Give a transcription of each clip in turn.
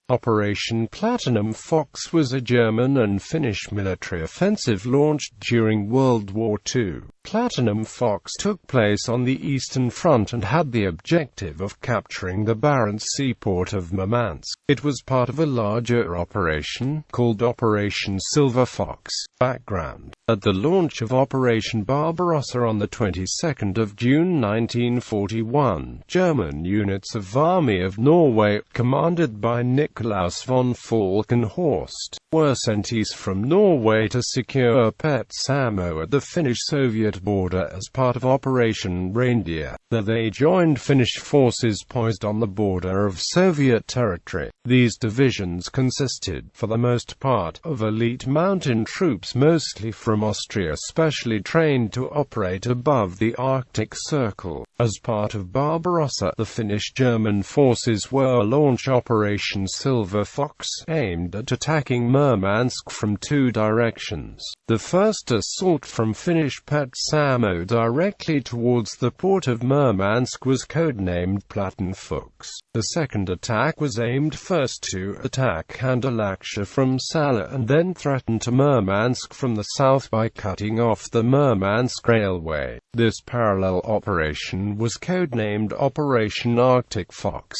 Operation Platinum Fox was a German and Finnish military offensive launched during World War II. Platinum Fox took place on the Eastern Front and had the objective of capturing the Barents Sea port of Murmansk. It was part of a larger operation, called Operation Silver Fox. Background: at the launch of Operation Barbarossa on the 22nd of June 1941, German units of Army of Norway, commanded by Nikolaus von Falkenhorst, were sent east from Norway to secure Petsamo at the Finnish-Soviet border as part of Operation Reindeer. There they joined Finnish forces poised on the border of Soviet territory. These divisions consisted, for the most part, of elite mountain troops mostly from Austria, specially trained to operate above the Arctic Circle. As part of Barbarossa, the Finnish-German forces were launch Operation Silver Fox, aimed at attacking Murmansk from two directions. The first assault from Finnish Petsamo directly towards the port of Murmansk was codenamed Platinum Fox. The second attack was aimed first to attack Kandalaksha from Salla and then threaten to Murmansk from the south by cutting off the Murmansk railway. This parallel operation was codenamed Operation Arctic Fox.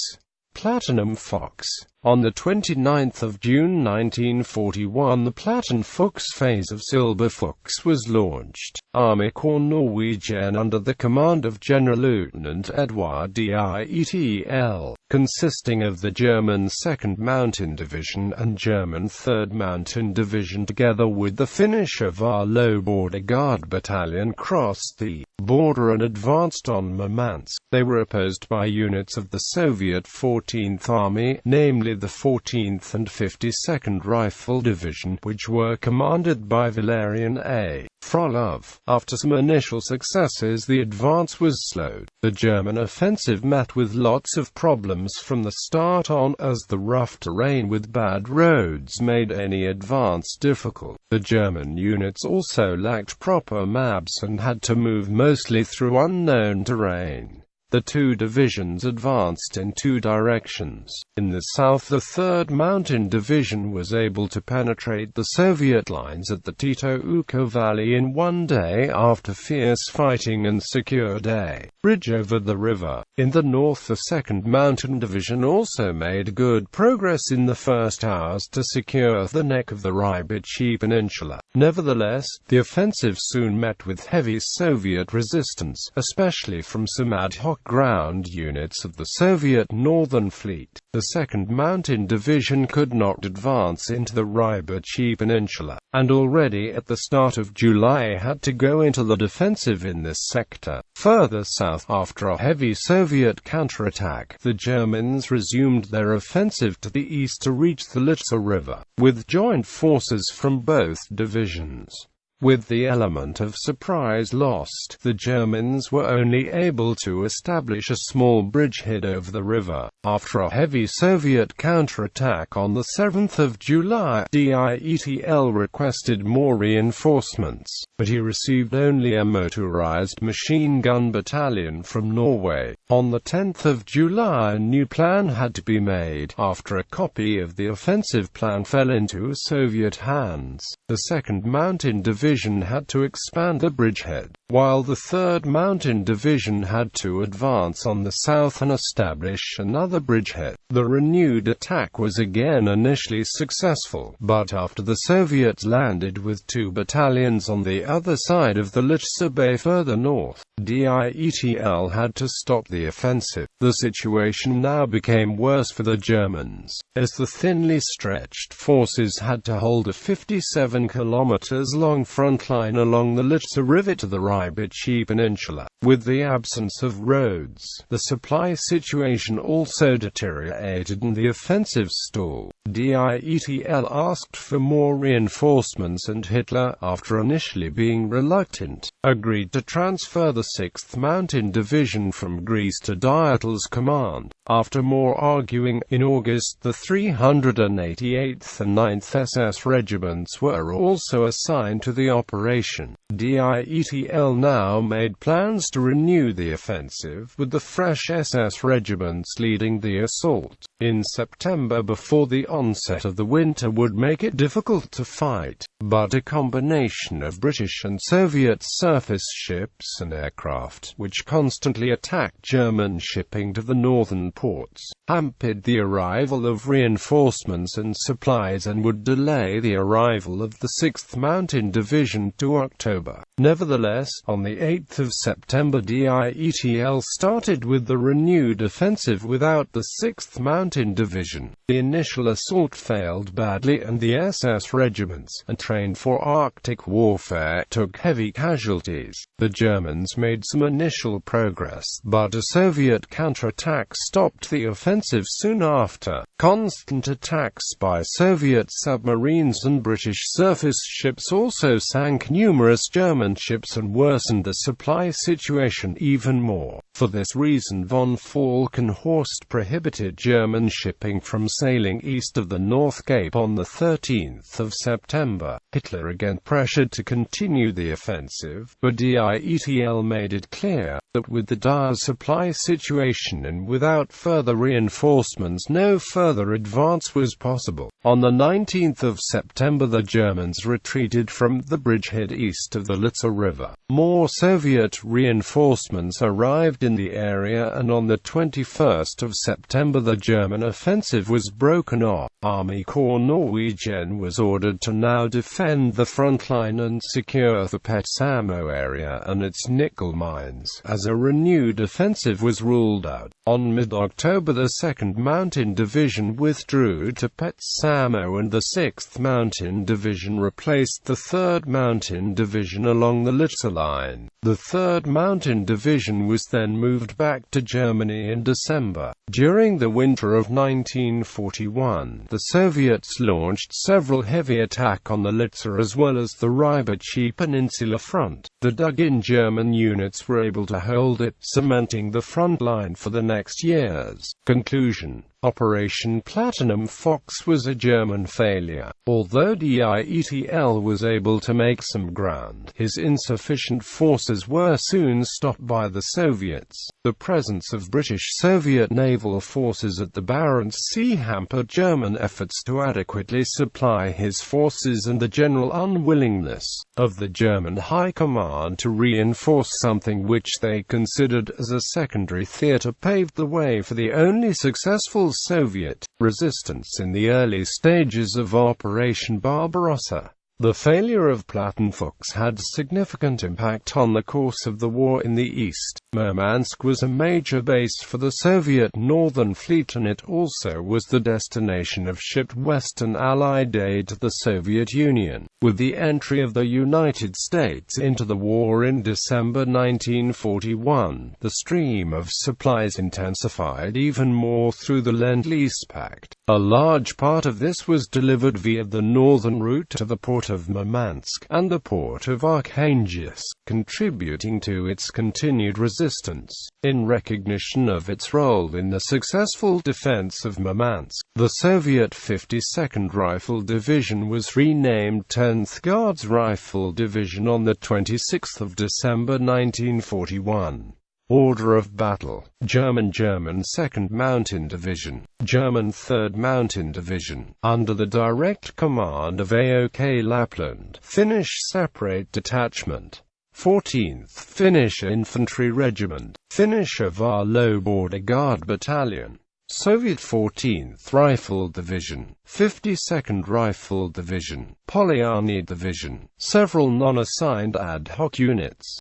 Platinum Fox. On the 29th of June 1941, the Platinum Fox phase of Silver Fox was launched. Army Corps Norwegian under the command of General-Lieutenant Edward Dietl, consisting of the German 2nd Mountain Division and German 3rd Mountain Division together with the Finnish Low Border Guard Battalion, crossed the border and advanced on Murmansk. They were opposed by units of the Soviet 14th Army, namely the 14th and 52nd Rifle Division, which were commanded by Valerian A. Frolov. After some initial successes, the advance was slowed. The German offensive met with lots of problems from the start on, as the rough terrain with bad roads made any advance difficult. The German units also lacked proper maps and had to move mostly through unknown terrain. The two divisions advanced in two directions. In the south, the 3rd Mountain Division was able to penetrate the Soviet lines at the Tito-Uka Valley in one day after fierce fighting and secured a bridge over the river. In the north, the 2nd Mountain Division also made good progress in the first hours to secure the neck of the Rybichi Peninsula. Nevertheless, the offensive soon met with heavy Soviet resistance, especially from some ad hoc ground units of the Soviet Northern Fleet. The 2nd Mountain Division could not advance into the Rybichi Peninsula, and already at the start of July had to go into the defensive in this sector. Further south, after a heavy Soviet counterattack, the Germans resumed their offensive to the east to reach the Litsa River, with joint forces from both divisions. With the element of surprise lost, the Germans were only able to establish a small bridgehead over the river. After a heavy Soviet counterattack on the 7th of July, Dietl requested more reinforcements, but he received only a motorized machine gun battalion from Norway. On the 10th of July, a new plan had to be made, after a copy of the offensive plan fell into Soviet hands. The 2nd Mountain Division had to expand the bridgehead, while the 3rd Mountain Division had to advance on the south and establish another bridgehead. The renewed attack was again initially successful, but after the Soviets landed with two battalions on the other side of the Litsa Bay further north, Dietl had to stop the offensive. The situation now became worse for the Germans, as the thinly stretched forces had to hold a 57 kilometers long front line along the Litsa River to the Rybichi Peninsula. With the absence of roads, the supply situation also deteriorated and the offensive stalled. Dietl asked for more reinforcements, and Hitler, after initially being reluctant, agreed to transfer the 6th Mountain Division from Greece to Dietl's command. After more arguing, in August the 388th and 9th SS regiments were also assigned to the operation. DIETL now made plans to renew the offensive, with the fresh SS regiments leading the assault. In September, before the onset of the winter would make it difficult to fight, but a combination of British and Soviet surface ships and aircraft, which constantly attacked German shipping to the northern ports, hampered the arrival of reinforcements and supplies and would delay the arrival of the 6th Mountain Division to October. Nevertheless, on the 8th of September, DIETL started with the renewed offensive without the 6th Mountain Division. The initial assault failed badly and the SS regiments, trained for Arctic warfare, took heavy casualties. The Germans made some initial progress, but a Soviet counterattack stopped the offensive soon after. Constant attacks by Soviet submarines and British surface ships also sank numerous German ships and worsened the supply situation even more. For this reason, von Falkenhorst prohibited German shipping from sailing east of the North Cape on the 13th of September. Hitler again pressured to continue the offensive, but DIETL made it clear that with the dire supply situation and without further reinforcements, no further advance was possible. On the 19th of September, the Germans retreated from the bridgehead east of the Litsar River. More Soviet reinforcements arrived in the area, and on the 21st of September the German offensive was broken off. Army Corps Norwegian was ordered to now defend the front line and secure the Petsamo area and its nickel mines, as a renewed offensive was ruled out. On mid-October, the 2nd Mountain Division withdrew to Petsamo and the 6th Mountain Division replaced the 3rd Mountain Division along the Litsar line. The 3rd Mountain Division was then moved back to Germany in December. During the winter of 1941, the Soviets launched several heavy attacks on the Litsar as well as the Rybachi Peninsula front. The dug-in German units were able to hold it, cementing the front line for the next years. Conclusion: Operation Platinum Fox was a German failure. Although DIETL was able to make some ground, his insufficient forces were soon stopped by the Soviets. The presence of British-Soviet naval forces at the Barents Sea hampered German efforts to adequately supply his forces, and the general unwillingness of the German High Command to reinforce something which they considered as a secondary theatre paved the way for the only successful Soviet resistance in the early stages of Operation Barbarossa. The failure of Platinum Fox had significant impact on the course of the war in the East. Murmansk was a major base for the Soviet Northern Fleet, and it also was the destination of shipped Western Allied aid to the Soviet Union. With the entry of the United States into the war in December 1941, the stream of supplies intensified even more through the Lend-Lease Pact. A large part of this was delivered via the northern route to the port of Murmansk and the port of Arkhangelsk, contributing to its continued resistance. In recognition of its role in the successful defense of Murmansk, the Soviet 52nd Rifle Division was renamed 10th Guards Rifle Division on the 26th of December 1941. Order of battle: German 2nd Mountain Division, German 3rd Mountain Division, under the direct command of AOK Lapland, Finnish Separate Detachment, 14th Finnish Infantry Regiment, Finnish Avalo Border Guard Battalion, Soviet 14th Rifle Division, 52nd Rifle Division, Polyarny Division, several non-assigned ad hoc units.